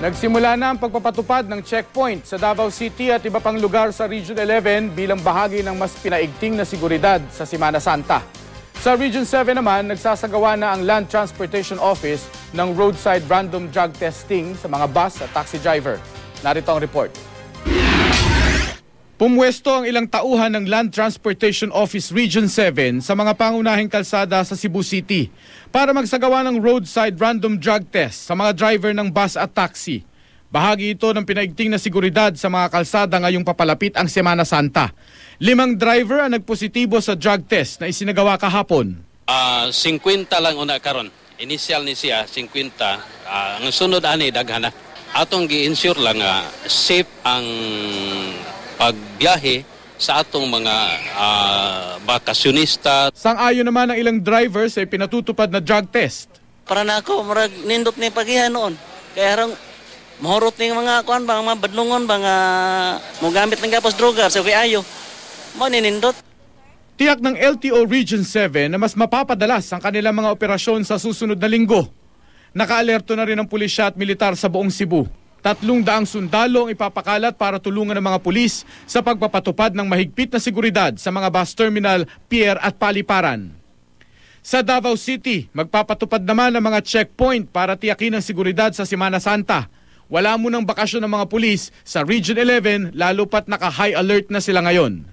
Nagsimula na ang pagpapatupad ng checkpoint sa Davao City at iba pang lugar sa Region 11 bilang bahagi ng mas pinaigting na seguridad sa Semana Santa. Sa Region 7 naman, nagsasagawa na ang Land Transportation Office ng roadside random drug testing sa mga bus at taxi driver. Narito ang report. Pumwesto ang ilang tauhan ng Land Transportation Office Region 7 sa mga pangunahing kalsada sa Cebu City para magsagawa ng roadside random drug test sa mga driver ng bus at taxi. Bahagi ito ng pinaigting na seguridad sa mga kalsada ngayong papalapit ang Semana Santa. 5 driver ang nagpositibo sa drug test na isinagawa kahapon. 50 lang una karon. Initial ni siya 50. Ang sunod ani daghana. Atong gi-ensure lang safe ang pagbiyahe sa atong mga bakasyonista. Sang-ayon naman ang ilang drivers ay pinatutupad na drug test. Para na ako, marag nindot ni pagihan noon. Kaya harang mahurot ni mga kuan bang mga badlungon bang mogamit ng gapos droga sa ayo. Mo ninindot. Tiyak ng LTO Region 7 na mas mapapadalas ang kanilang mga operasyon sa susunod na linggo. Naka-alerto na rin ang pulisya at militar sa buong Cebu. 300 sundalo ang ipapakalat para tulungan ng mga pulis sa pagpapatupad ng mahigpit na seguridad sa mga bus terminal, pier at paliparan. Sa Davao City, magpapatupad naman ang mga checkpoint para tiyakin ang seguridad sa Semana Santa. Wala munang bakasyon ng mga pulis sa Region 11 lalo pat naka-high alert na sila ngayon.